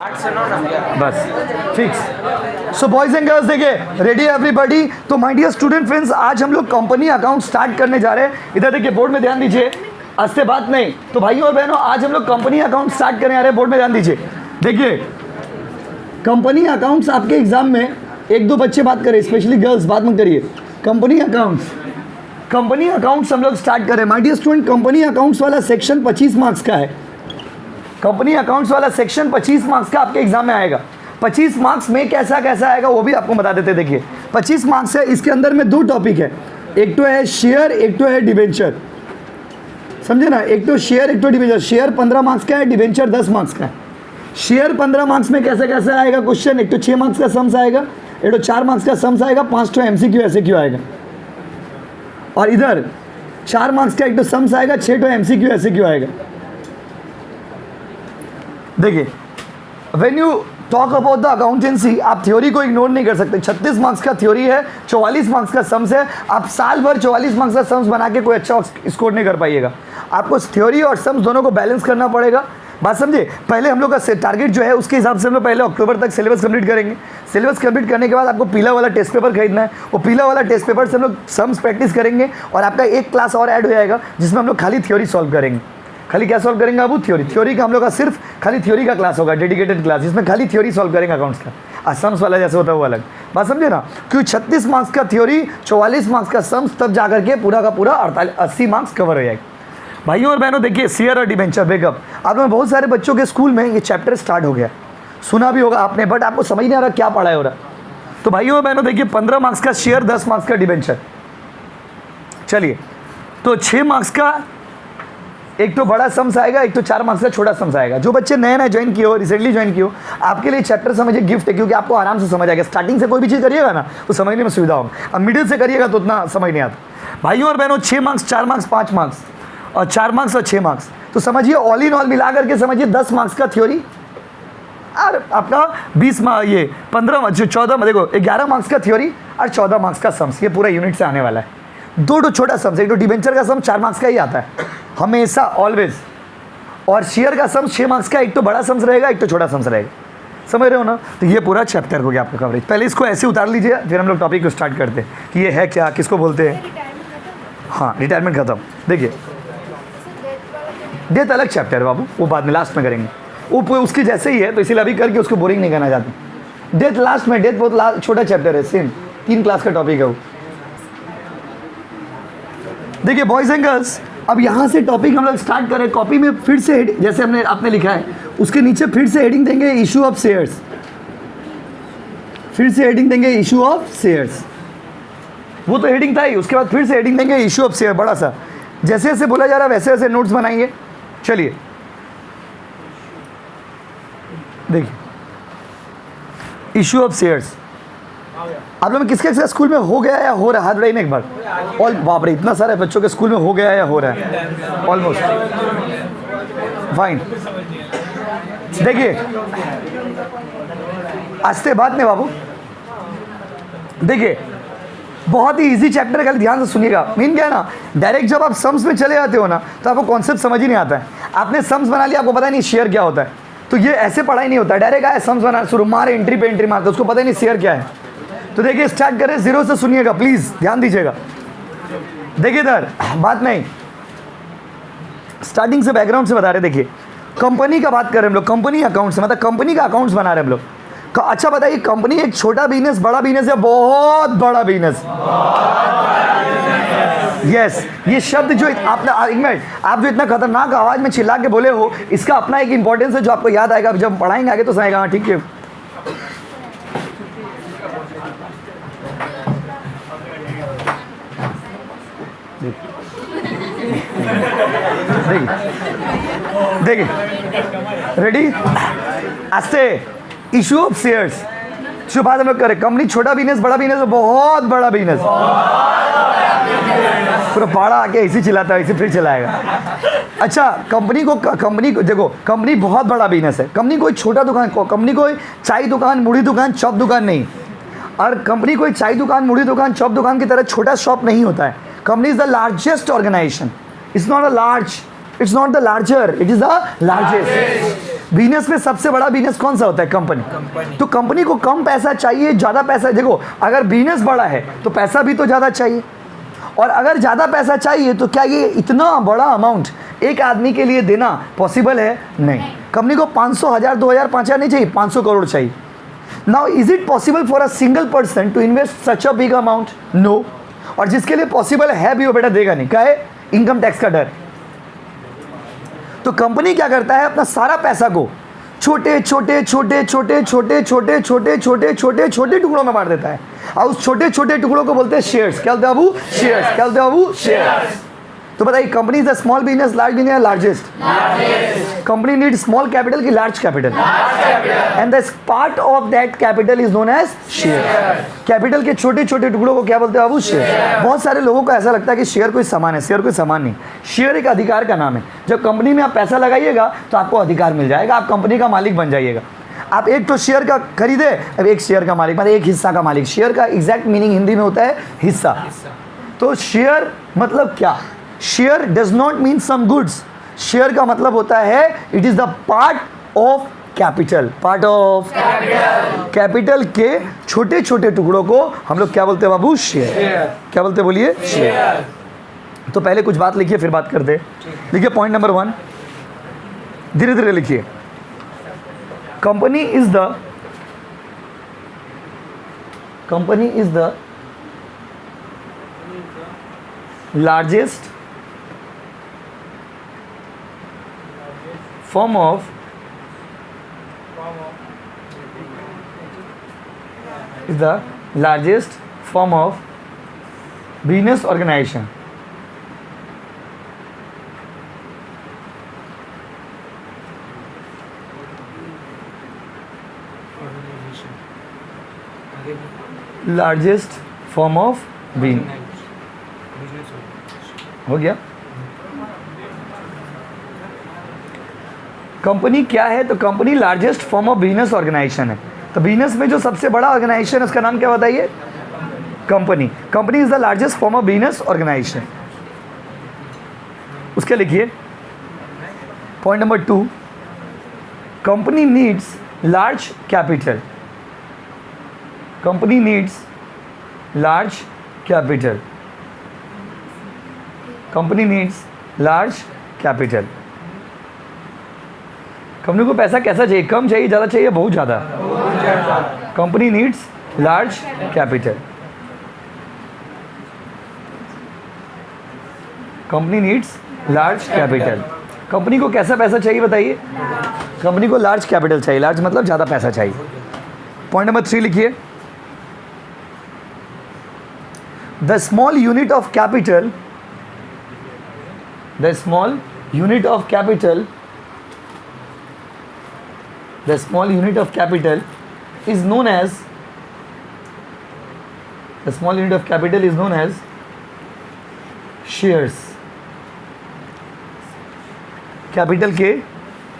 बस fix. So boys and girls देखिए, ready everybody. तो माय डियर स्टूडेंट फ्रेंड्स, आज हम लोग कंपनी अकाउंट स्टार्ट करने जा रहे हैं। इधर देखिए, बोर्ड में ध्यान दीजिए, आस्ते बात नहीं। तो भाइयों और बहनों, आज हम लोग कंपनी अकाउंट स्टार्ट करने आ रहे हैं। बोर्ड में ध्यान दीजिए। देखिए, कंपनी अकाउंट्स आपके एग्जाम में एक दो बच्चे बात करें, स्पेशली गर्ल्स बात मत करिए। कंपनी अकाउंट्स हम लोग स्टार्ट करें। My dear student, company accounts वाला सेक्शन 25 मार्क्स का है। कंपनी अकाउंट्स वाला सेक्शन 25 मार्क्स का आपके एग्जाम में आएगा। 25 मार्क्स में कैसा कैसा आएगा वो भी आपको बता देते। देखिए, 25 मार्क्स है, इसके अंदर में दो टॉपिक है, एक तो है शेयर, एक तो है डिबेंचर। समझे ना, एक तो शेयर, एक तो डिबेंचर। शेयर 15 मार्क्स का है, डिबेंचर 10 मार्क्स का है। शेयर 15 मार्क्स में कैसे कैसे आएगा क्वेश्चन, एक तो 6 मार्क्स का सम्स आएगा, एक तो 4 मार्क्स का सम्स आएगा, 5 तो MCQ SAQ आएगा। और इधर 4 मार्क्स का एक तो सम्स आएगा, 6 तो MCQ SAQ आएगा। देखिए, when you talk about the accountancy, आप थ्योरी को इग्नोर नहीं कर सकते। 36 मार्क्स का थ्योरी है, 44 मार्क्स का सम्स है। आप साल भर 44 मार्क्स का सम्स बना के कोई अच्छा स्कोर नहीं कर पाइएगा। आपको थ्योरी और सम्स दोनों को बैलेंस करना पड़ेगा। बात समझे। पहले हम लोग का टारगेट जो है उसके हिसाब से हम लोग पहले अक्टूबर तक सिलेबस कंप्लीट करेंगे। सिलेबस कंप्लीट करने के बाद आपको पीला वाला टेस्ट पेपर खरीदना है। वो पीला वाला टेस्ट पेपर से हम लोग सम्स प्रैक्टिस करेंगे और आपका एक क्लास और ऐड हो जाएगा जिसमें हम लोग खाली थ्योरी सॉल्व करेंगे। खाली क्या सॉल्व करेंगे आप? थ्योरी का हम लोग का सिर्फ खाली थ्योरी का क्लास होगा, डेडिकेटेड क्लास, जिसमें खाली थ्योरी सॉल्व करेंगे अकाउंट्स का। सम्स वाला जैसे होता है वो अलग। बात समझे ना, क्योंकि 36 मार्क्स का थ्योरी, 44 मार्क्स का सम्स, तब जाकर के पूरा का पूरा 80 मार्क्स कवर हो जाएगा। भाइयों और बहनों देखिए, शेयर और डिबेंचर ब्रेकअप, आप लोग बहुत सारे बच्चों के स्कूल में ये चैप्टर स्टार्ट हो गया, सुना भी होगा आपने, बट आपको समझ नहीं आ रहा क्या पढ़ा है हो रहा। तो भाइयों और बहनों देखिए, 15 मार्क्स का शेयर, 10 मार्क्स का डिबेंचर। चलिए, तो 6 मार्क्स का एक तो बड़ा सम्स आएगा, एक तो 4 मार्क्स का छोटा सम्स आएगा। जो बच्चे नए नए ज्वाइन किए हो, रिसेंटली ज्वाइन किए हो, आपके लिए चैप्टर समझिए गिफ्ट है, क्योंकि आपको आराम से समझ आएगा। स्टार्टिंग से कोई भी चीज़ करिएगा ना तो समझने में सुविधा होगा, अब मिडिल से करिएगा तो उतना समझ नहीं आता। भाइयों और बहनों, 6 मार्क्स, 4 मार्क्स, 5 मार्क्स और 4 मार्क्स और 6 मार्क्स, तो समझिए ऑल इन ऑल मिला करके समझिए 10 मार्क्स का थ्योरी और आपका 20 ये 15 14 देखो 11 मार्क्स का थ्योरी और 14 मार्क्स का सम्स। ये पूरा यूनिट से आने वाला है। दो छोटा सम्स, एक तो डिबेंचर का सम 4 मार्क्स का ही आता है हमेशा, ऑलवेज। और शेयर का सम 6 मार्क्स का, एक तो बड़ा सम्स रहेगा, एक तो छोटा सम्स रहेगा। समझ रहे हो ना। तो ये पूरा चैप्टर हो गया आपका कवरेज। पहले इसको ऐसे उतार लीजिए, फिर हम लोग टॉपिक को स्टार्ट करते हैं कि ये है क्या, किसको बोलते हैं। हाँ, रिटायरमेंट खत्म। देखिए, डेथ अलग चैप्टर है बाबू, वो बाद में लास्ट में करेंगे। वो उसकी जैसे ही है, तो इसीलिए अभी करके उसको बोरिंग नहीं करना चाहते। डेथ लास्ट में, डेथ बहुत छोटा चैप्टर है, सेम 3 क्लास का टॉपिक है वो। देखिए बॉयज एंड गर्ल्स, अब यहाँ से टॉपिक हम लोग स्टार्ट करें। कॉपी में फिर से जैसे आपने लिखा है उसके नीचे फिर से हेडिंग देंगे इशू ऑफ शेयर्स। फिर से हेडिंग देंगे इशू ऑफ शेयर्स। वो तो हेडिंग था ही, उसके बाद फिर से हेडिंग देंगे इशू ऑफ शेयर, बड़ा सा। जैसे जैसे बोला जा रहा है वैसे वैसे नोट्स बनाएंगे। चलिए देखिए, इशू ऑफ शेयर्स आप लोग में किसके स्कूल में हो गया या हो रहा है? हाथ बढ़ाइए एक बार। ऑल बाप रे, इतना सारे बच्चों के स्कूल में हो गया या हो रहा है? Almost fine. देखिए, आस्ते बात नहीं बाबू। देखिए, बहुत ही इजी चैप्टर है, खाली ध्यान से सुनिएगा। मीन क्या है ना, डायरेक्ट जब आप सम्स में चले जाते हो ना तो आपको कॉन्सेप्ट समझ ही नहीं आता है। आपने सम्स बना लिया, आपको पता नहीं शेयर क्या होता है, तो ये ऐसे पढ़ाई नहीं होता। डायरेक्ट आए सम्स बना, शुरू मारे, एंट्री पे एंट्री मारते, उसको पता ही नहीं शेयर क्या है। तो देखिए, स्टार्ट करें, 0 से सुनिएगा प्लीज, ध्यान दीजिएगा। देखिए इधर बात नहीं, स्टार्टिंग से बैकग्राउंड से बता रहे। देखिए, कंपनी का बात करें हम लोग, कंपनी अकाउंट से, मतलब कंपनी का अकाउंट्स बना रहे हम लोग। अच्छा बताइए, कंपनी एक छोटा बिजनेस, बड़ा बिजनेस या बहुत बड़ा बिजनेस? यस, ये शब्द जो आपने, एक मिनट, आप जो इतना खतरनाक आवाज में चिल्ला के बोले हो, इसका अपना एक इंपॉर्टेंस है जो आपको याद आएगा जब पढ़ाएंगे आगे तो समझेगा। हाँ ठीक है। देखिए, रेडी, आस्ते। इशू ऑफ शेयर्स, जो बात हम लोग करें, कंपनी छोटा बिजनेस, बड़ा बिजनेस, बहुत बड़ा बिजनेस। पूरा पाड़ा आके ऐसे चिल्लाता है, ऐसे फिर चलाएगा। अच्छा, कंपनी को देखो, कंपनी बहुत बड़ा बिजनेस है। कंपनी कोई छोटा दुकान, कंपनी कोई चाय दुकान, मुड़ी दुकान, चॉप दुकान नहीं। और कंपनी कोई चाय दुकान, मुड़ी दुकान, चॉप दुकान की तरह छोटा शॉप नहीं होता है। Company is the largest organisation. It's not the larger, it is the largest. Business में सबसे बड़ा बिजनेस कौन सा होता है? कंपनी। तो कंपनी को कम पैसा चाहिए, ज़्यादा पैसा, देखो अगर बिजनेस बड़ा है तो पैसा भी तो ज़्यादा चाहिए, और अगर ज़्यादा पैसा चाहिए तो क्या ये इतना बड़ा अमाउंट एक आदमी के लिए देना पॉसिबल है? नहीं। कंपनी को 500, 1000, 2000, 5000 नहीं चाहिए, 500 करोड़ चाहिए। Now is it possible for a single person to invest such a big amount? No. और जिसके लिए पॉसिबल है भी वो बेटा देगा नहीं, क्या है? इनकम टैक्स का डर। तो कंपनी क्या करता है, अपना सारा पैसा को छोटे छोटे छोटे छोटे छोटे छोटे छोटे छोटे छोटे छोटे टुकड़ों में बांट देता है, और उस छोटे छोटे टुकड़ों को बोलते हैं शेयर्स। क्या बोलते हैं बाबू? शेयर्स। क्या बोलते हैं बाबू? शेयर्स। तो बताइए, company is a small business, large business या largest? Company need small capital की large capital? And the part of that capital is known as share. Capital के छोटे छोटे टुकड़ों को क्या बोलते हैं बाबू? शेयर। बहुत सारे लोगों को ऐसा लगता है कि शेयर कोई सामान है, शेयर कोई सामान नहीं, शेयर एक अधिकार का नाम है। जब कंपनी में आप पैसा लगाइएगा तो आपको अधिकार मिल जाएगा, आप कंपनी का मालिक बन जाइएगा। आप एक तो शेयर का खरीदे, अब एक शेयर का मालिक, मतलब एक हिस्सा का मालिक। शेयर का एग्जैक्ट मीनिंग हिंदी में होता है हिस्सा। तो शेयर मतलब क्या? Share does not mean some goods. Share का मतलब होता है it is the part of capital. Part of capital के छोटे छोटे टुकड़ों को हम लोग क्या बोलते हैं बाबू? शेयर। क्या बोलते हैं बोलिए? शेयर। तो पहले कुछ बात लिखिए, फिर बात करते। लिखिए पॉइंट नंबर 1, धीरे धीरे लिखिए। Company is the largest form of is the largest form of business organization. Largest form of business. हो गया? कंपनी क्या है? तो company largest form of business organisation है। तो बिजनेस में जो सबसे बड़ा ऑर्गेनाइजेशन है उसका नाम क्या बताइए? Company. Company is the largest form of business organisation. उसके लिखिए point number 2, company needs large capital. Company needs large capital. Company needs large capital. Company को पैसा कैसा चाहिए? कम चाहिए, ज़्यादा चाहिए, बहुत ज़्यादा? Company needs large capital. Company needs large capital. Company को कैसा पैसा चाहिए बताइए? कंपनी को लार्ज कैपिटल चाहिए। लार्ज मतलब ज़्यादा पैसा चाहिए। पॉइंट नंबर 3 लिखिए। The small unit of capital, the small unit of capital, the small unit of capital is known as, the small unit of capital is known as shares. Capital के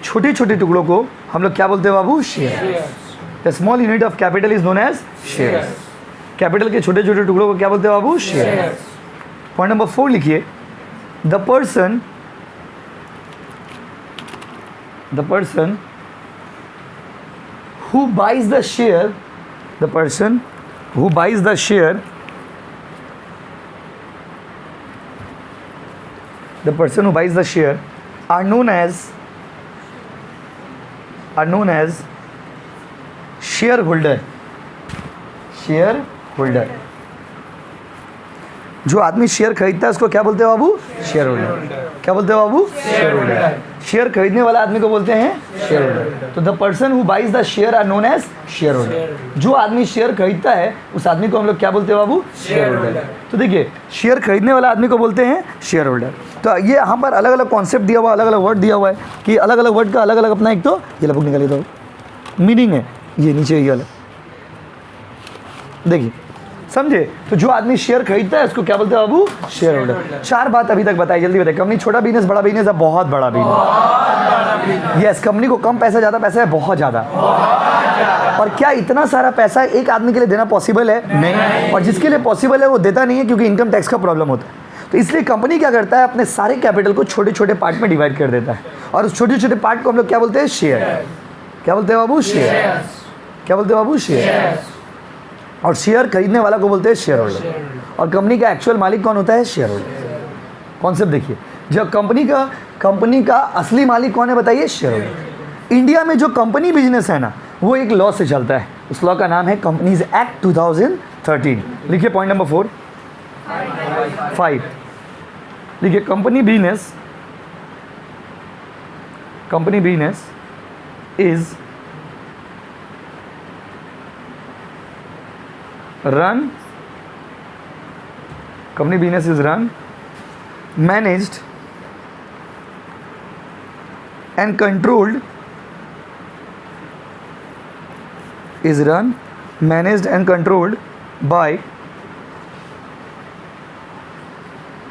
छोटे छोटे टुकड़ों को हम लोग क्या बोलते हैं बाबू? Share. The small unit of capital is known as share. Capital के छोटे छोटे टुकड़ों को क्या बोलते हैं बाबू? शेयर। पॉइंट नंबर 4 लिखिए। The person who buys the share, the person who buys the share, the person who buys the share are known as shareholder. shareholder। जो आदमी शेयर खरीदता है उसको क्या बोलते हैं बाबू? Share holder. क्या बोलते हैं बाबू? Share holder. शेयर खरीदने वाला आदमी को बोलते हैं शेयर होल्डर। तो the person who buys the share are known as share holder. जो आदमी शेयर खरीदता है उस आदमी को हम लोग क्या बोलते हैं बाबू? Share holder. तो देखिए, शेयर खरीदने वाला आदमी को बोलते हैं शेयर होल्डर। तो ये यहाँ पर अलग अलग कॉन्सेप्ट दिया हुआ, अलग अलग वर्ड दिया हुआ है कि अलग अलग वर्ड का अलग अलग अपना एक तो ये बुक निकालिए तो मीनिंग है। ये नीचे ये अलग देखिए, समझे? तो जो आदमी शेयर खरीदता है उसको क्या बोलते हैं बाबू? Share holder. 4 बात अभी तक बताई, जल्दी बताइए। कंपनी छोटा बिजनेस, बड़ा बिजनेस, बहुत बड़ा बिजनेस। यस, कंपनी को कम पैसा, ज़्यादा पैसा है, बहुत ज़्यादा। और क्या इतना सारा पैसा एक आदमी के लिए देना पॉसिबल है? नहीं। और जिसके लिए पॉसिबल है वो देता नहीं है, क्योंकि इनकम टैक्स का प्रॉब्लम होता है। तो इसलिए कंपनी क्या करता है, अपने सारे कैपिटल को छोटे छोटे पार्ट में डिवाइड कर देता है, और उस छोटे छोटे पार्ट को हम लोग क्या बोलते हैं? शेयर। क्या बोलते हैं बाबू? शेयर। क्या बोलते हैं बाबू? शेयर। और शेयर खरीदने वाला को बोलते हैं शेयर होल्डर। और कंपनी का एक्चुअल मालिक कौन होता है? Share holder. कॉन्सेप्ट देखिए, जब कंपनी का असली मालिक कौन है बताइए? Share holder. इंडिया में जो कंपनी बिजनेस है ना, वो एक लॉ से चलता है। उस लॉ का नाम है कंपनीज एक्ट 2013। लिखिए पॉइंट नंबर 5 लिखिए, company business is run managed and controlled by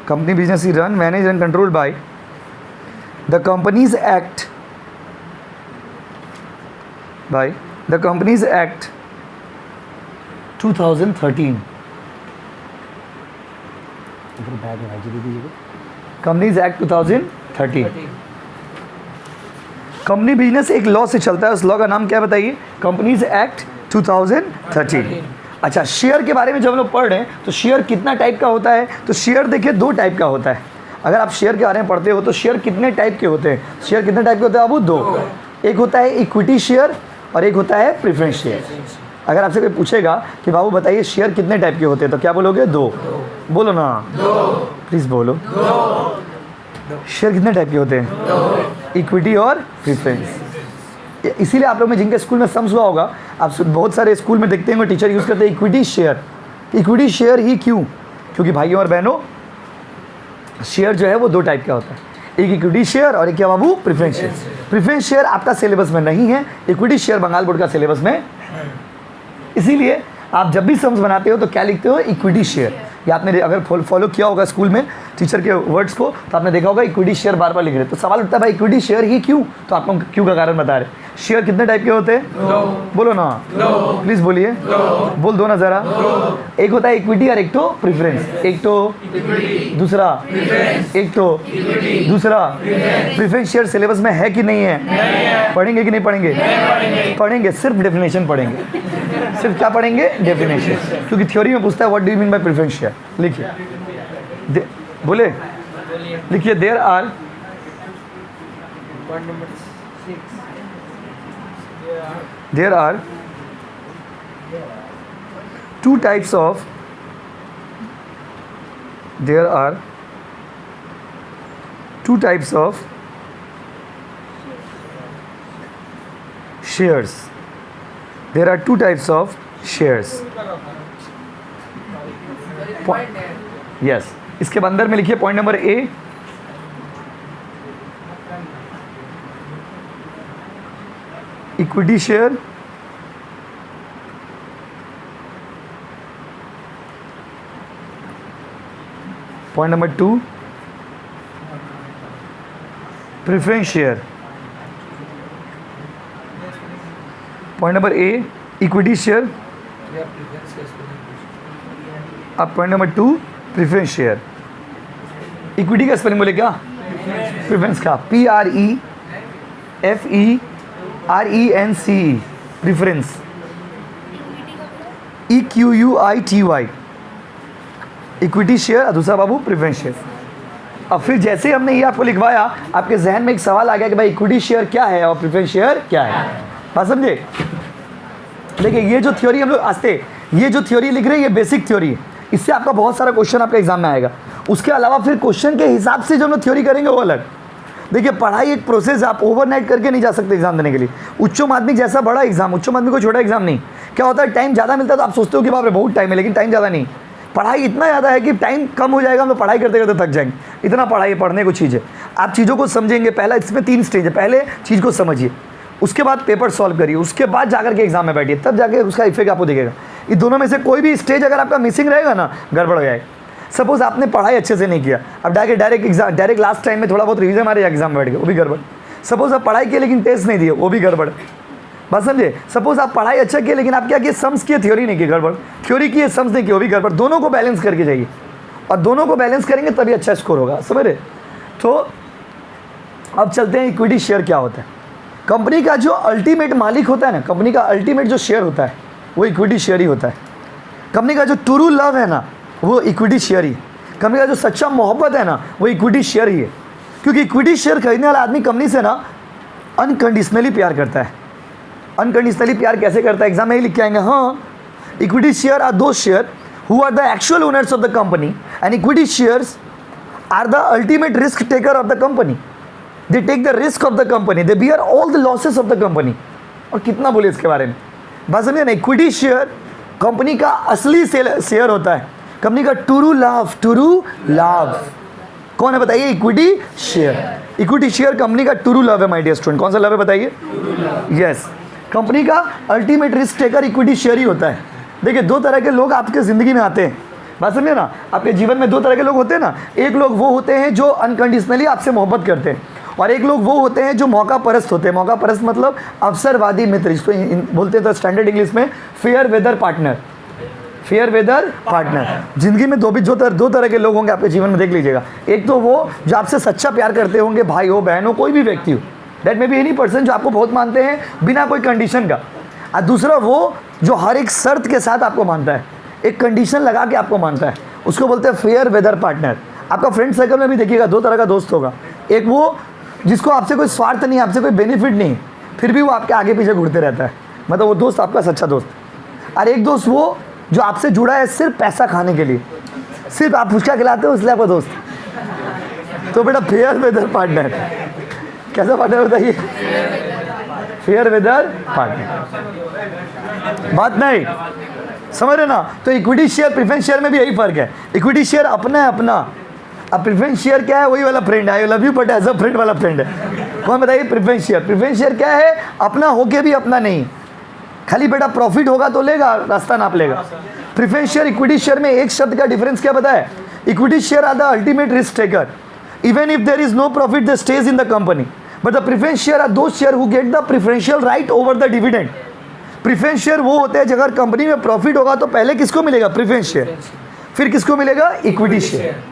company business is run, managed and controlled by the Companies Act 2013। Companies act 2013। Company business एक लॉ से चलता है। उस लॉ का नाम क्या बताइए? Companies act 2013। अच्छा, शेयर के बारे में जब हम लोग पढ़ रहे हैं तो शेयर कितना टाइप का होता है? तो शेयर देखिए 2 टाइप का होता है। अगर आप शेयर के बारे में पढ़ते हो तो शेयर कितने टाइप के होते हैं? शेयर कितने टाइप के होते हैं बाबू? 2। एक होता है इक्विटी शेयर और एक होता है प्रेफरेंस शेयर। अगर आपसे कोई पूछेगा कि बाबू बताइए शेयर कितने टाइप के होते हैं, तो क्या बोलोगे? 2। बोलो ना, 2। प्लीज़ बोलो, 2। शेयर कितने टाइप के होते हैं? इक्विटी और प्रेफरेंस। इसीलिए आप लोग में जिनके स्कूल में सम्स हुआ होगा, आप बहुत सारे स्कूल में देखते होंगे टीचर यूज़ करते हैं इक्विटी शेयर। इक्विटी शेयर ही क्यों? क्योंकि भाइयों और बहनों, शेयर जो है वो 2 टाइप का होता है, एक इक्विटी शेयर और एक क्या बाबू? Preference share. प्रेफरेंस शेयर आपका सिलेबस में नहीं है, इक्विटी शेयर बंगाल बोर्ड का सिलेबस में। इसीलिए आप जब भी सम्स बनाते हो तो क्या लिखते हो? Equity share. या आपने अगर फॉलो किया होगा स्कूल में टीचर के वर्ड्स को, तो आपने देखा होगा इक्विटी शेयर बार बार लिख रहे। तो सवाल उठता है भाई इक्विटी शेयर ही क्यों? तो आपको क्यों का कारण बता रहे। शेयर कितने टाइप के होते हैं? 2। बोलो ना, 2। प्लीज़ बोलिए, 2। बोल दो ना ज़रा। 2। एक होता है इक्विटी और एक तो प्रेफरेंस। एक तो दूसरा, एक तो दूसरा। प्रेफरेंस शेयर सिलेबस में है कि नहीं है? पढ़ेंगे कि नहीं पढ़ेंगे? पढ़ेंगे, सिर्फ डेफिनेशन पढ़ेंगे। सिर्फ क्या पढ़ेंगे? डेफिनेशन। क्योंकि थ्योरी में पूछता है what do you mean by preference share. लिखिए, बोले, लिखिए, there are two types of shares. There are 2 types of shares. Yes. इसके अंदर में लिखिए point number A, equity share, point number 2 preference share. Point number A equity share, अब point number 2 preference share. Equity का spelling बोले क्या? Preference का PREFERENCE, preference, EQUITY, equity share. दूसरा बाबू प्रेफरेंस शेयर। अब फिर जैसे हमने ये आपको लिखवाया, आपके जहन में एक सवाल आ गया कि भाई इक्विटी शेयर क्या है और प्रेफरेंस शेयर क्या है। बात समझे? देखिए, ये जो थ्योरी हम लोग ये जो थ्योरी लिख रहे हैं, ये बेसिक थ्योरी है। इससे आपका बहुत सारा क्वेश्चन आपके एग्जाम में आएगा। उसके अलावा फिर क्वेश्चन के हिसाब से जो हम लोग थ्योरी करेंगे वो अलग। देखिए, पढ़ाई एक प्रोसेस, आप ओवरनाइट करके नहीं जा सकते एग्जाम देने के लिए। उच्च माध्यमिक जैसा बड़ा एग्जाम, उच्च माध्यमिक कोई छोटा एग्जाम नहीं। क्या होता है, टाइम ज़्यादा मिलता है तो आप सोचते हो कि बाप रे बहुत टाइम है, लेकिन टाइम ज़्यादा नहीं। पढ़ाई इतना ज़्यादा है कि टाइम कम हो जाएगा, हम तो पढ़ाई करते करते थक जाएंगे। इतना पढ़ाई पढ़ने को चीज़ है। आप चीज़ों को समझेंगे। पहला इसमें 3 स्टेज है। पहले चीज़ को समझिए, उसके बाद पेपर सॉल्व करिए, उसके बाद जाकर के एग्जाम में बैठिए, तब जाके उसका इफेक्ट आपको दिखेगा। ये दोनों में से कोई भी स्टेज अगर आपका मिसिंग रहेगा ना, गड़बड़ हो जाएगा। सपोज आपने पढ़ाई अच्छे से नहीं किया, अब डायरेक्ट लास्ट टाइम में थोड़ा बहुत रिवीजन मारे एग्जाम में बैठ गए, वो भी गड़बड़। सपोज आप पढ़ाई किए लेकिन टेस्ट नहीं दिए, वो भी गड़बड़। बस समझे? सपोज आप पढ़ाई अच्छा किए लेकिन आप क्या किए, सम्स किए, थ्योरी नहीं की, गड़बड़। थ्योरी किए, सम्स नहीं किए, वो भी गड़बड़। दोनों को बैलेंस करके जाइए, और दोनों को बैलेंस करेंगे तभी अच्छा स्कोर होगा। समझ रहे? तो अब चलते हैं इक्विटी शेयर क्या होता है। कंपनी का जो अल्टीमेट मालिक होता है ना, कंपनी का अल्टीमेट जो शेयर होता है वो इक्विटी शेयर ही होता है। कंपनी का जो ट्रू लव है ना वो इक्विटी शेयर ही, कंपनी का जो सच्चा मोहब्बत है ना वो इक्विटी शेयर ही है। क्योंकि इक्विटी शेयर खरीदने वाला आदमी कंपनी से ना अनकंडीशनली प्यार करता है। अनकंडीशनली प्यार कैसे करता है, एग्जाम में ही लिख के आएंगे। हाँ, equity share are those share who are the actual owners of the company and equity shares are the ultimate risk taker of the company. They take the risk of the company, they bear all the losses of the company. और कितना बोले इसके बारे में, बात समझिए ना। Equity share company का असली शेयर होता है, कंपनी का ट्रू लव। कौन है बताइए? Equity share. Equity share company का ट्रू लव है माय डियर स्टूडेंट। कौन सा लव है बताइए? यस, कंपनी का ultimate risk taker equity share ही होता है। देखिए, दो तरह के लोग आपके ज़िंदगी में आते हैं, बात समझिए ना। आपके जीवन में दो तरह के लोग होते हैं ना। एक लोग वो होते हैं जो अनकंडीशनली आपसे मोहब्बत करते हैं, और एक लोग वो होते हैं जो मौका परस्त होते हैं। मौका परस्त मतलब अवसरवादी मित्र, इसको बोलते हैं तो स्टैंडर्ड इंग्लिश में fair weather partner. Fair weather partner. जिंदगी में दो तरह के लोग होंगे आपके जीवन में, देख लीजिएगा। एक तो वो जो आपसे सच्चा प्यार करते होंगे, भाई हो बहन हो कोई भी व्यक्ति हो, that may be any person, जो आपको बहुत मानते हैं बिना कोई कंडीशन का। और दूसरा वो जो हर एक शर्त के साथ आपको मानता है, एक कंडीशन लगा के आपको मानता है, उसको बोलते हैं फेयर वेदर पार्टनर। आपका फ्रेंड सर्कल में भी देखिएगा दो तरह का दोस्त होगा। एक वो जिसको आपसे कोई स्वार्थ नहीं, आपसे कोई बेनिफिट नहीं, फिर भी वो आपके आगे पीछे घूरते रहता है, मतलब वो दोस्त आपका सच्चा दोस्त। और एक दोस्त वो जो आपसे जुड़ा है सिर्फ पैसा खाने के लिए, सिर्फ आप फुचका खिलाते हो इसलिए आपका दोस्त। तो बेटा फेयर वेदर पार्टनर, कैसा पार्टनर बताइए? Fair weather partner. बात नहीं समझ रहे ना? तो इक्विटी शेयर प्रेफरेंस शेयर में भी यही फर्क है। इक्विटी शेयर अपना है अपना, अब प्रेफरेंस शेयर क्या है? वही वाला फ्रेंड है, I love you but as a friend वाला फ्रेंड है। कौन बताइए? Preference share. प्रेफरेंस शेयर क्या है? अपना होके भी अपना नहीं, खाली बेटा प्रॉफिट होगा तो लेगा, रास्ता नाप लेगा। प्रेफरेंस शेयर इक्विटी शेयर में एक शब्द का डिफरेंस क्या पता है? Equity share are the ultimate risk taker, even if there is no profit they stage in the company, but the preference share are those share who get the preferential right over the dividend. Preference share वो होते हैं अगर company में profit होगा तो पहले किसको मिलेगा? Preference share. फिर किसको मिलेगा? Equity share.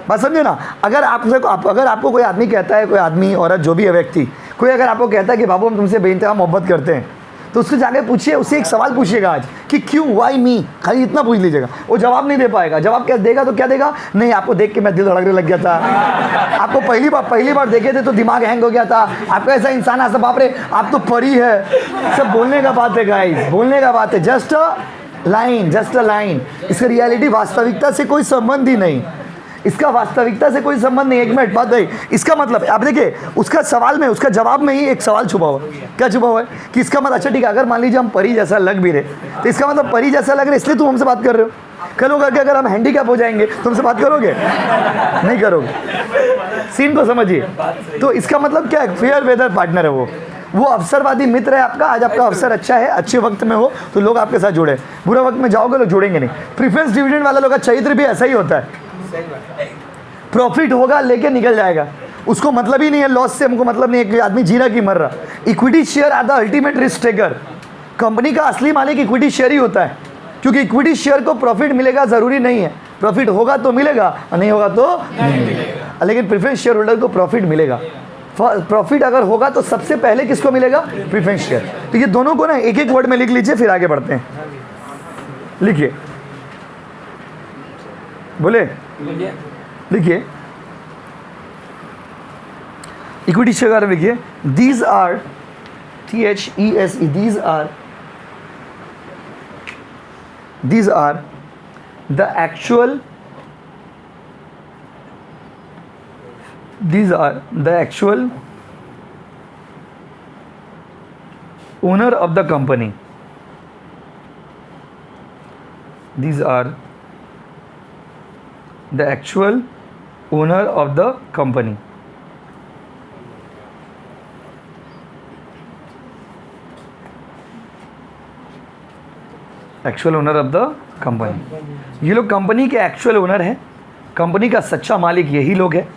बात समझे ना? अगर आपको कोई आदमी कहता है, कोई आदमी औरत जो भी है व्यक्ति, कोई अगर आपको कहता है कि बाबू हम तुमसे बेइंतहा मोहब्बत करते हैं, तो उससे जाके पूछिए, उससे एक सवाल पूछिएगा आज कि क्यों, वाई मी, खाली इतना पूछ लीजिएगा। वो जवाब नहीं दे पाएगा। जवाब क्या देगा तो क्या देगा? नहीं, आपको देख के मैं दिल धड़कने लग गया था, आपको पहली बार देखे थे तो दिमाग हैंग हो गया था, आपका ऐसा इंसान ऐसा, बाप रे आप तो परी है। सब बोलने का बात है गाइस, बोलने का बात है। Just a line. इसका रियलिटी वास्तविकता से कोई संबंध ही नहीं, इसका वास्तविकता से कोई संबंध नहीं। एक मिनट बात है, इसका मतलब आप देखिए उसका सवाल में, उसका जवाब में ही एक सवाल छुपा हुआ। क्या छुपा हुआ है? कि इसका मतलब, अच्छा ठीक है, अगर मान लीजिए हम परी जैसा लग भी रहे, तो इसका मतलब परी जैसा लग रहे इसलिए तुम हमसे बात कर रहे हो। कल होगा कि अगर हम हैंडीकैप हो जाएंगे तो हमसे बात करोगे? नहीं करोगे। सीन को समझिए। तो इसका मतलब क्या है? फेयर वेदर पार्टनर है वो अवसरवादी मित्र है आपका। आज आपका अवसर अच्छा है, अच्छे वक्त में हो तो लोग आपके साथ जुड़े, बुरे वक्त में जाओगे लोग जुड़ेंगे नहीं। प्रेफरेंस डिविडेंड वाला लोग का चरित्र भी ऐसा ही होता है। प्रॉफिट होगा लेके निकल जाएगा, उसको मतलब ही नहीं है लॉस से, हमको मतलब नहीं है कि आदमी जी रहा कि मर रहा। Equity share are the ultimate risk taker. Company का असली मालिक इक्विटी शेयर ही होता है, क्योंकि इक्विटी शेयर को प्रॉफिट मिलेगा ज़रूरी नहीं है। प्रॉफिट होगा तो मिलेगा और नहीं होगा तो नहीं मिलेगा। लेकिन प्रेफरेंस शेयर होल्डर को प्रॉफिट मिलेगा। प्रॉफिट अगर होगा तो सबसे पहले किसको मिलेगा? Preference share. तो ये दोनों को ना एक एक वर्ड में लिख लीजिए, फिर आगे बढ़ते हैं। लिखिए, बोले लिखिए, इक्विटी शेयर के बारे में लिखिए। These are THESE, these are the actual owner of the company. These are the actual owner of the company. Actual owner of the company. ये लोग कंपनी के एक्चुअल ओनर हैं, कंपनी का सच्चा मालिक यही लोग हैं।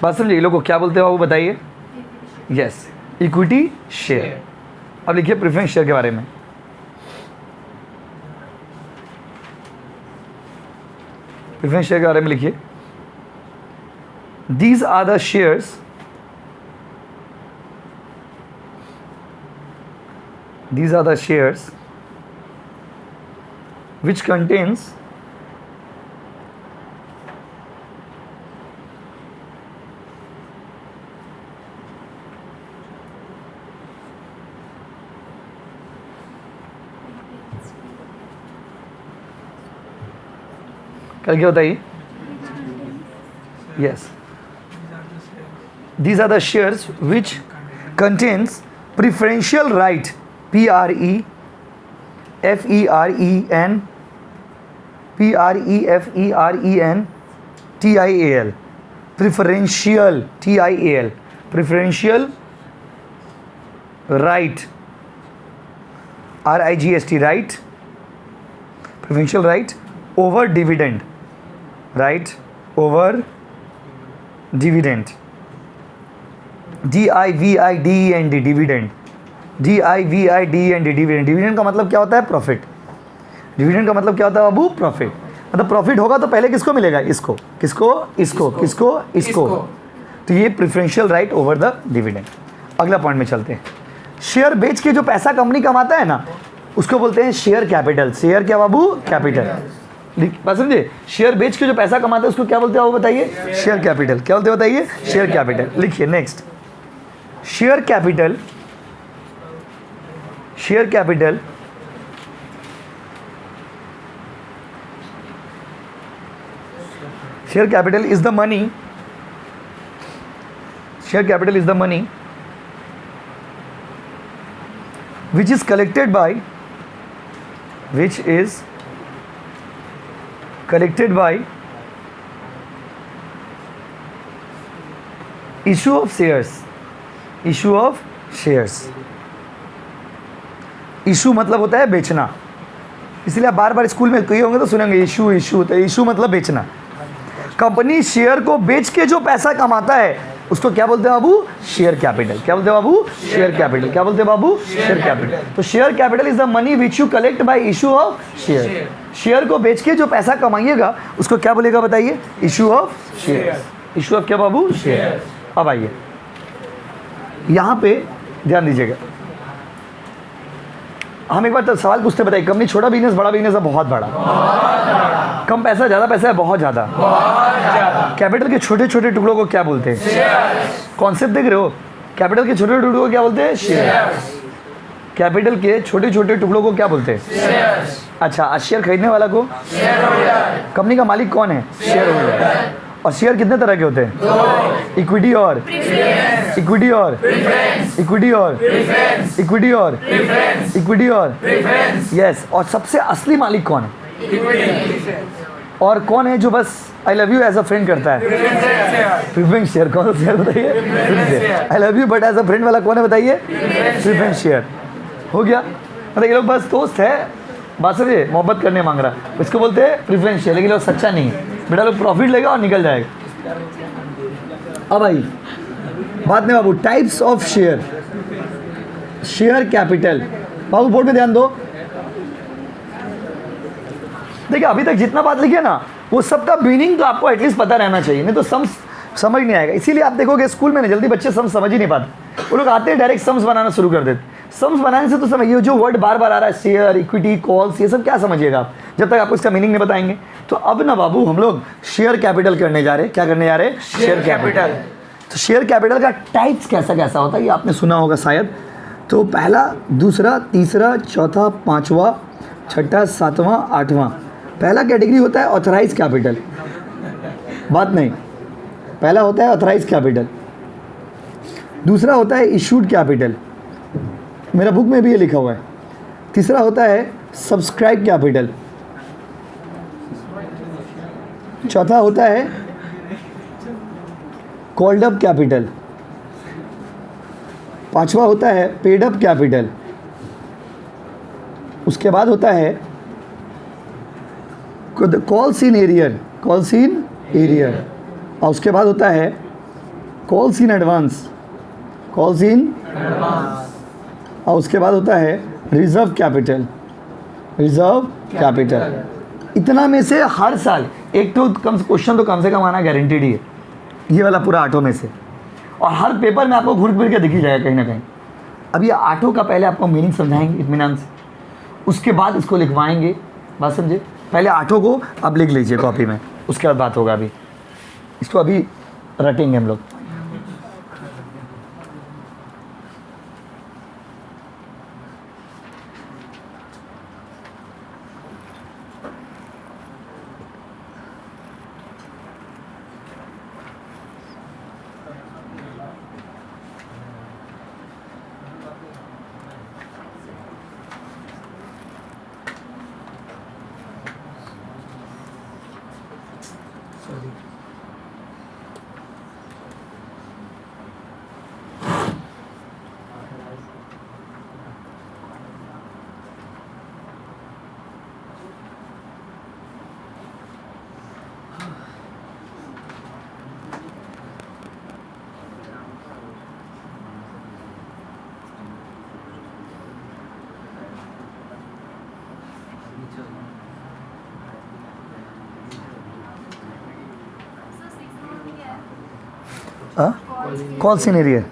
बात समझिए, ये लोग को क्या बोलते हैं वो बताइए? Yes, equity share. अब लिखिए प्रेफरेंस शेयर के बारे में। प्रेफरेंस शेयर के बारे में लिखिए, these are the shares these are the shares which contains करके बताइए. Yes, these are the shares which contains preferential right, P-R-E-F-E-R-E-N P-R-E-F-E-R-E-N-T-I-A-L, preferential, T-I-A-L, preferential right, R-I-G-S-T, right, preferential right over dividend, right, over dividend, D-I-V-I-D-E-N-D, dividend, D-I-V-I-D-E-N-D, dividend. Dividend का मतलब क्या होता है? Profit. Dividend का मतलब क्या होता है बाबू? प्रॉफिट. मतलब प्रॉफिट होगा तो पहले किसको मिलेगा? इसको. किसको? इसको. किसको? इसको. तो ये preferential right over the dividend. अगला पॉइंट में चलते हैं. शेयर बेच के जो पैसा कंपनी कमाता है ना, उसको बोलते हैं शेयर कैपिटल. शेयर क्या बाबू? कैपिटल. बात समझे? शेयर बेच के जो पैसा कमाता है उसको क्या बोलते हैं वो बताइए? Share capital. क्या बोलते हैं बताइए? Share capital. लिखिए next. Share capital, share capital share capital is the money, share capital is the money which is collected by issue of shares. issue of shares. Issue मतलब होता है बेचना. इसलिए आप बार बार स्कूल में कही होंगे तो सुनेंगे इशू इशू. तो इशू मतलब बेचना. कंपनी शेयर को बेच के जो पैसा कमाता है उसको क्या बोलते हैं बाबू? Share capital. क्या बोलते हैं बाबू? Share capital. क्या बोलते हैं बाबू? Share capital. तो share capital is the money which you collect by issue of share. Share को बेच के जो पैसा कमाइएगा उसको क्या बोलेगा बताइए? Issue of share. Issue of क्या बाबू? शेयर. अब आइए यहाँ पे ध्यान दीजिएगा. हम एक बार तो सवाल पूछते बताइए, कंपनी छोटा बिजनेस बड़ा बिजनेस है? बहुत बड़ा. कम पैसा ज़्यादा पैसा है? बहुत ज़्यादा. कैपिटल के छोटे छोटे टुकड़ों को क्या बोलते हैं? कॉन्सेप्ट देख रहे हो? कैपिटल के छोटे टुकड़ों को क्या बोलते हैं? शेयर. कैपिटल के छोटे छोटे टुकड़ों को क्या बोलते हैं? अच्छा, शेयर खरीदने वाला को? कंपनी का मालिक कौन है? Share holder. और शेयर कितने तरह के होते हैं? इक्विटी और इक्विटी और इक्विटी और इक्विटी और इक्विटी और यस. और सबसे असली मालिक कौन है? और कौन है जो बस I love you as a friend करता है? Preference share. कौन सा शेयर बताइए? I love you but as a friend वाला कौन है बताइए? Preference share. हो गया. मतलब ये लोग बस दोस्त है, बात समझे, मोहब्बत करने मांग रहा, इसको बोलते हैं प्रेफरेंस शेयर. लेकिन लोग सच्चा नहीं है बेटा, लोग प्रॉफिट लेगा और निकल जाएगा. अब भाई बात नहीं बाबू. Types of share. Share capital बाबू बोर्ड में ध्यान दो. देखिए अभी तक जितना बात लिखी है ना वो सबका मीनिंग तो आपको एटलीस्ट पता रहना चाहिए, नहीं तो समझ नहीं आएगा. इसीलिए आप देखोगे स्कूल में ना जल्दी बच्चे समझ ही नहीं पाते. वो लोग आते हैं डायरेक्ट सम्स बनाना शुरू कर देते. सम्स बनाने से तो समझिए जो वर्ड बार बार आ रहा है शेयर, इक्विटी, कॉल्स, ये सब क्या समझिएगा आप जब तक आपको इसका मीनिंग नहीं बताएंगे. तो अब ना बाबू हम लोग शेयर कैपिटल करने जा रहे हैं. क्या करने जा रहे हैं? Share capital. तो शेयर कैपिटल का टाइप्स कैसा कैसा होता है ये आपने सुना होगा शायद. तो पहला, दूसरा, तीसरा, चौथा, पाँचवा, छठा, सातवां, आठवां. पहला कैटेगरी होता है ऑथराइज कैपिटल. बात नहीं. पहला होता है ऑथराइज कैपिटल. दूसरा होता है इशूड कैपिटल, मेरा बुक में भी ये लिखा हुआ है. तीसरा होता है सब्सक्राइब कैपिटल. चौथा होता है कॉल्ड अप कैपिटल. पांचवा होता है पेड अप कैपिटल. उसके बाद होता है calls in arrear. Calls in arrear. और उसके बाद होता है calls in advance. Calls in advance. और उसके बाद होता है रिजर्व कैपिटल. Reserve capital. इतना में से हर साल एक तो क्वेश्चन तो कम से कम आना गारंटीड ही है, ये वाला पूरा आठों में से. और हर पेपर में आपको घूर फिर के दिखी जाएगा कहीं ना कहीं. अब ये आठों का पहले आपको मीनिंग समझाएंगे इत्मीनान से, उसके बाद इसको लिखवाएंगे। बात समझे? पहले आठों को आप लिख लीजिए कॉपी में, उसके बाद बात होगा। अभी इसको अभी रटेंगे हम लोग। Calls in arrear.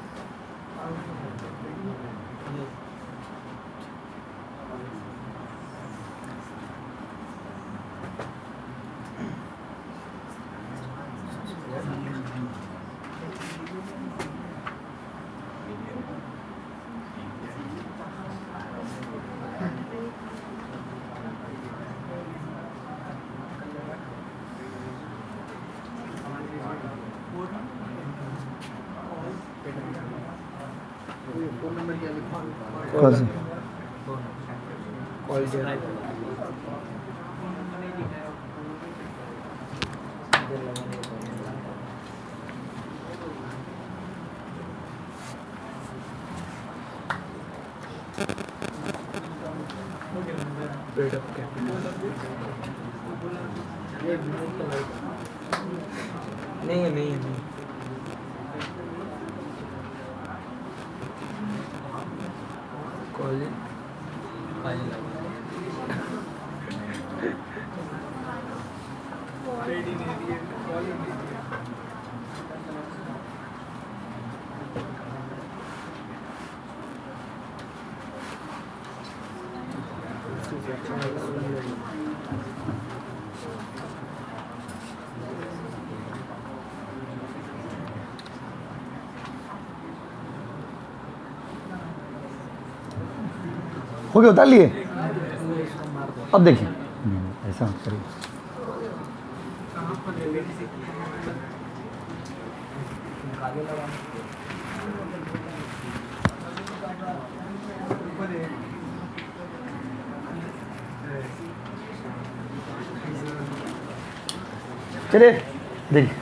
कौन सी? नहीं हो गया, उतार लिए। अब देखिए ऐसा मत करिए। चलिए देखिए,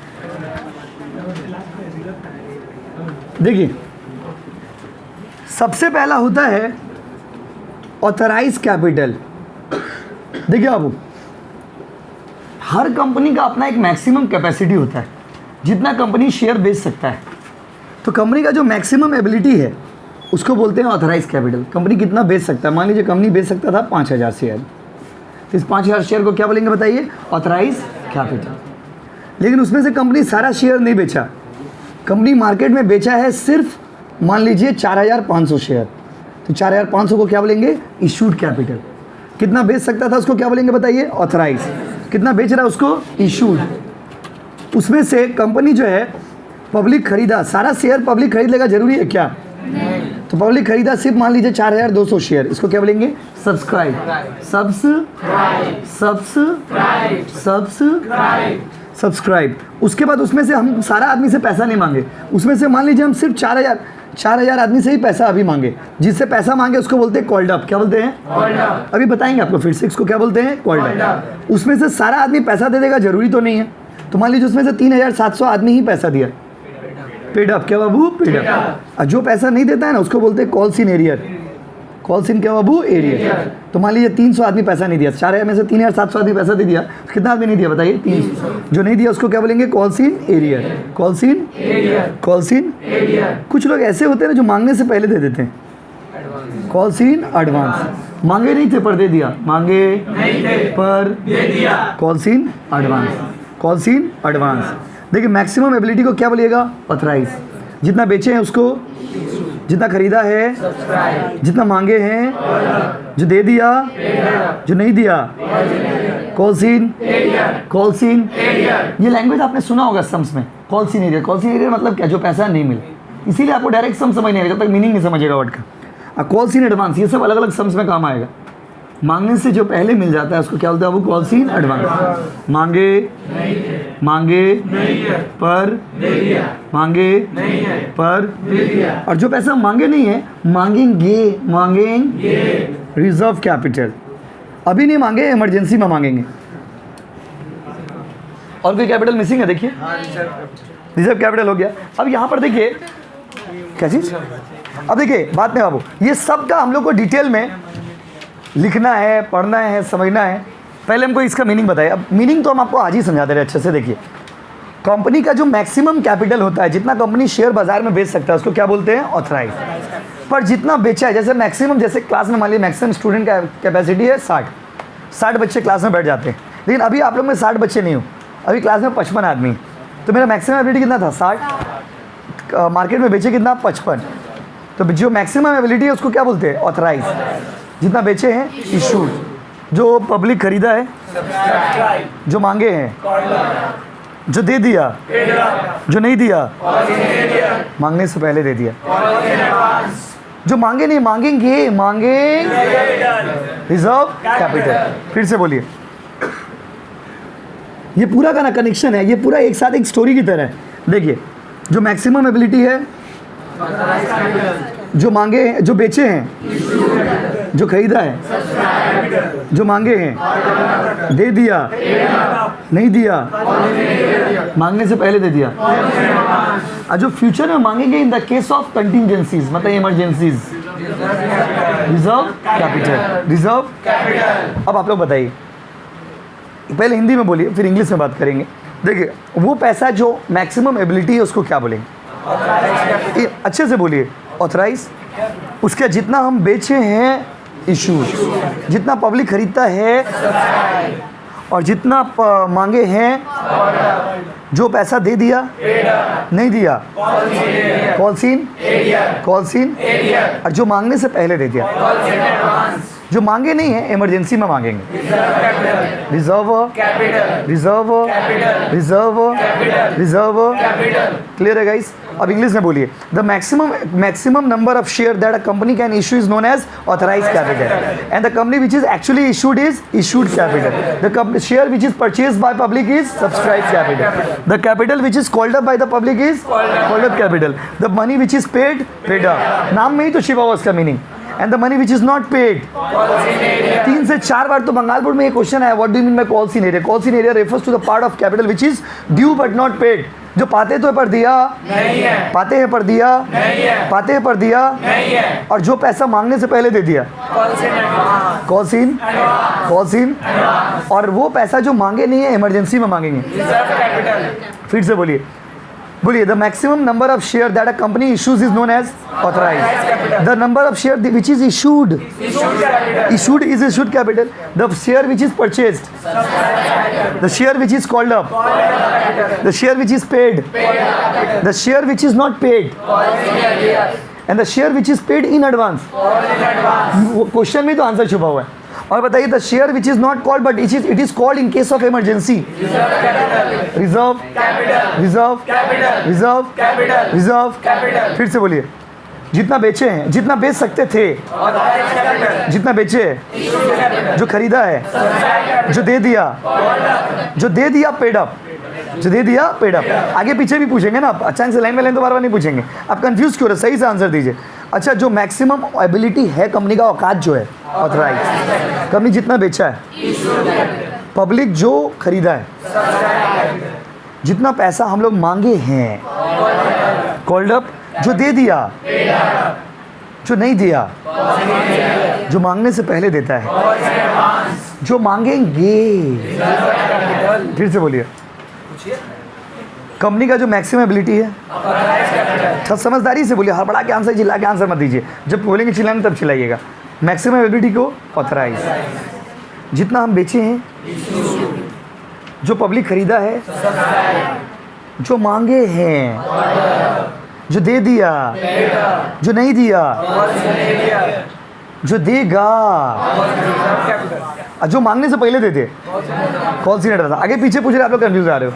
देखिए सबसे पहला होता है ऑथराइज कैपिटल। देखिए आप, हर कंपनी का अपना एक मैक्सिमम कैपेसिटी होता है, जितना कंपनी शेयर बेच सकता है। तो कंपनी का जो मैक्सिमम एबिलिटी है उसको बोलते हैं ऑथराइज कैपिटल। कंपनी कितना बेच सकता है? मान लीजिए कंपनी बेच सकता था 5000 शेयर, तो इस 5000 शेयर को क्या बोलेंगे बताइए? Authorise capital. लेकिन उसमें से कंपनी सारा शेयर नहीं बेचा, कंपनी मार्केट में बेचा है सिर्फ मान लीजिए 4500 शेयर, तो 4500 को क्या बोलेंगे? Issued capital. कितना बेच सकता था उसको क्या बोलेंगे बताइए? ऑथराइज। कितना बेच रहा है उसको? इशूड। उसमें से कंपनी जो है पब्लिक खरीदा, सारा शेयर पब्लिक खरीद लेगा जरूरी है क्या? नहीं। तो पब्लिक खरीदा सिर्फ मान लीजिए 4200 शेयर, इसको क्या बोलेंगे? सब्सक्राइब। सब्सक्राइब। उसके बाद उसमें से हम सारा आदमी से पैसा नहीं मांगे, उसमें से मान लीजिए हम सिर्फ 4000 आदमी से ही पैसा अभी मांगे। जिससे पैसा मांगे उसको बोलते हैं कॉल्ड अप। क्या बोलते हैं? Called up. अभी बताएंगे आपको फिर से, इसको क्या बोलते हैं? Called up. उसमें से सारा आदमी पैसा दे देगा जरूरी तो नहीं है, तो मान लीजिए उसमें से 3700 आदमी ही पैसा दिया, पेड अप। क्या बाबू? Paid up. और जो पैसा नहीं देता है ना उसको बोलते हैं calls in arrear. Calls in क्या बाबू? एरियर। तो मान लीजिए 300 आदमी पैसा नहीं दिया, 4000 में से 3700 आदमी पैसा दे दिया, कितना आदमी नहीं दिया बताइए? 300। जो नहीं दिया उसको क्या बोलेंगे? Calls in arrear. Calls in arrear. Calls in arrear. कुछ लोग ऐसे होते हैं ना जो मांगने से पहले दे देते हैं, कॉल सीन एडवांस। मांगे नहीं थे पर दे दिया, मांगे नहीं थे पर दे दिया, calls in advance. Calls in advance. देखिए मैक्सिमम एबिलिटी को क्या बोलिएगा? ऑथराइज। जितना बेचे हैं उसको, जितना खरीदा है, जितना मांगे हैं, जो दे दिया, जो नहीं दिया, कॉल सीन, कॉल सीन। ये लैंग्वेज आपने सुना होगा सम्स में, calls in arrear. Calls in arrear मतलब क्या, जो पैसा नहीं मिले, इसीलिए आपको डायरेक्ट सम समझ नहीं आएगा जब तक मीनिंग नहीं समझेगा वर्ड का। कॉल सीन एडवांस, ये सब अलग अलग सम्स में काम आएगा। मांगने से जो पहले मिल जाता है उसको क्या बोलते हैं, वो कॉल सीन एडवांस। मांगे, मांगे पर, मांगे पर, और जो पैसा मांगे नहीं है, मांगेंगे, मांगेंगे। रिजर्व कैपिटल, अभी नहीं मांगे, इमरजेंसी में मांगेंगे। और कोई कैपिटल मिसिंग है? देखिए रिजर्व कैपिटल हो गया। अब यहाँ पर देखिए क्या चीज़, अब देखिए बात में बाबू, ये सब का हम लोग को डिटेल में लिखना है, पढ़ना है, समझना है। पहले हमको इसका मीनिंग बताइए। अब मीनिंग तो हम आपको आज ही समझा दे रहे हैं अच्छे से। देखिए कंपनी का जो मैक्सिमम कैपिटल होता है, जितना कंपनी शेयर बाजार में बेच सकता है, उसको क्या बोलते हैं, ऑथराइज। पर जितना बेचा है, जैसे मैक्सिमम, जैसे क्लास में मान लीजिए मैक्सिमम स्टूडेंट का कैपेसिटी है 60 बच्चे क्लास में बैठ जाते हैं। लेकिन अभी आप लोग में 60 बच्चे नहीं हो, अभी क्लास में 55 आदमी हैं, तो मेरा मैक्सिमम एबिलिटी कितना था, 60। मार्केट में बेचे कितना, 55। तो जो मैक्सिमम एबिलिटी है उसको क्या बोलते हैं, ऑथराइज। जितना बेचे हैं, इशूड। जो पब्लिक खरीदा है, जो मांगे हैं, जो दे दिया, जो नहीं दिया, मांगने से पहले दे दिया। जो मांगे नहीं, मांगेंगे, मांगेंगे। Reserve capital. फिर से बोलिए, ये पूरा का ना कनेक्शन है, ये पूरा एक साथ एक स्टोरी की तरह है। देखिए जो मैक्सिमम एबिलिटी है, जो मांगे हैं, जो बेचे हैं, जो खरीदा है, जो मांगे हैं, दे दिया, नहीं दिया, मांगने से पहले दे दिया। और जो फ्यूचर में मांगेंगे in the case of contingencies, मतलब emergencies, reserve capital. Reserve capital. अब आप लोग बताइए, पहले हिंदी में बोलिए फिर इंग्लिश में बात करेंगे। देखिए वो पैसा जो मैक्सिमम एबिलिटी है उसको क्या बोलेंगे, अच्छे से बोलिए, ऑथराइज। उसके जितना हम बेचे हैं, इशू। जितना पब्लिक खरीदता है, और जितना मांगे हैं, जो पैसा दे दिया, नहीं दिया, कॉल सीन, कॉल सीन। और जो मांगने से पहले दे दिया, जो मांगे नहीं है, इमरजेंसी में मांगेंगे, reserve capital. Reserve reserve reserve. Clear है गाइस? अब इंग्लिश में बोलिए, the maximum number of share that a company can issue is known as authorised capital, and the company which is actually issued is issued capital. The share which is purchased by public is subscribed capital. The capital which is called up by the public is called up capital. The money which is paid up. नाम में ही तो छिपा हुआ उसका meaning. And the money which is not paid. 3 से 4 बार तो Bengal board में ये क्वेश्चन है, what do you mean by calls in arrear? Calls in arrear refers to the part of capital which is due but not paid. जो पाते तो पर दिया नहीं है, पाते हैं पर दिया नहीं है, पाते हैं पर दिया नहीं है, और जो पैसा मांगने से पहले दे दिया, कॉल सीन, कॉल सीन। और वो पैसा जो मांगे नहीं है, इमरजेंसी में मांगेंगे, फिर से बोलिए, बोलिए, the maximum number of share that a company issues is known as authorised. The number of share which is issued, issued is issued capital. The share which is purchased, the share which is called up, the share which is paid, the share which is not paid, and the share which is paid in advance. Question में तो answer छुपा हुआ है। और बताइए, the share which is not called but it is called in case of emergency, reserve reserve reserve reserve. फिर से बोलिए, जितना बेचे हैं, जितना बेच सकते थे, जितना बेचे, जो खरीदा है, जो दे दिया, जो दे दिया पेड अप, जो दे दिया पेड अप। आगे पीछे भी पूछेंगे ना, आप अचानक से लाइन में लाइन तो बार बार नहीं पूछेंगे। आप कंफ्यूज क्यों हो रहे, सही से आंसर दीजिए। अच्छा, जो मैक्सिमम एबिलिटी है कंपनी का, औकात जो है, ऑथराइज। कंपनी जितना बेचा है, पब्लिक जो खरीदा है, जितना पैसा हम लोग मांगे हैं, कॉल्ड अप। जो दे दिया, जो नहीं दिया, जो मांगने से पहले देता है, जो मांगेंगे। फिर से बोलिए, कंपनी का जो मैक्सिमम एबिलिटी है, अच्छा समझदारी से बोलिए, हड़बड़ा के आंसर, चिल्ला के आंसर मत दीजिए। जब बोलेंगे चिल्लाने तब चिल्लाइएगा। मैक्सिमम एबिलिटी को ऑथराइज। जितना हम बेचे हैं, जो पब्लिक खरीदा है, जो मांगे हैं, जो दे दिया, जो नहीं दिया, जो देगा, जो मांगने से पहले देते, कौन सी नेट था? आगे पीछे पूछ रहे, आप लोग कंफ्यूज आ रहे हो।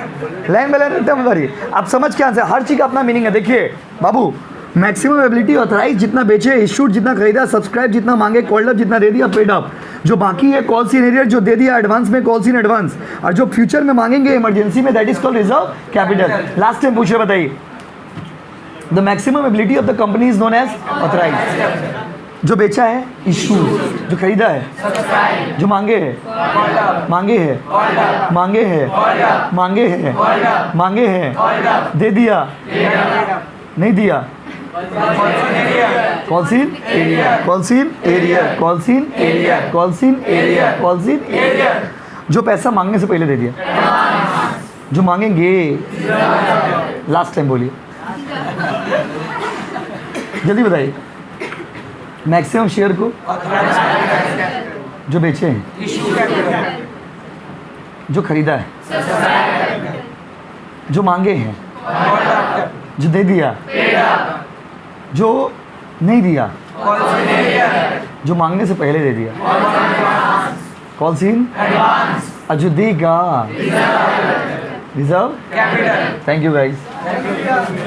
लाइन बाय लाइन एकदम बारी, आप समझ के आंसर, हर चीज़ का अपना मीनिंग है। देखिए बाबू, मैक्सिमम एबिलिटी ऑथराइज जितना बेचे, इशूड जितना खरीदा, सब्सक्राइब जितना मांगे, कॉल्ड अप जितना दे दिया, पेड अप। जो बाकी है कॉल इन एरियर जो दे दिया एडवांस में, कॉल इन एडवांस, और जो फ्यूचर में मांगेंगे इमरजेंसी में, that is called reserve capital. Last time पूछे, बताइए। The maximum ability of the company is known as authorise. जो बेचा है इशू, जो खरीदा है, जो मांगे है, मांगे है, मांगे है, मांगे है, मांगे है, दे दिया, नहीं दिया, calls in arrears, calls in arrears, calls in arrears, calls in arrears, calls in arrears. जो पैसा मांगने से पहले दे दिया, जो मांगेंगे, लास्ट टाइम बोलिए, जल्दी बताइए। मैक्सिमम शेयर को जो बेचे हैं, जो खरीदा है, जो मांगे हैं, जो दे दिया, जो नहीं दिया, जो मांगने से पहले दे दिया, कॉल सीन, और जो देगा, reserve capital. Thank you guys.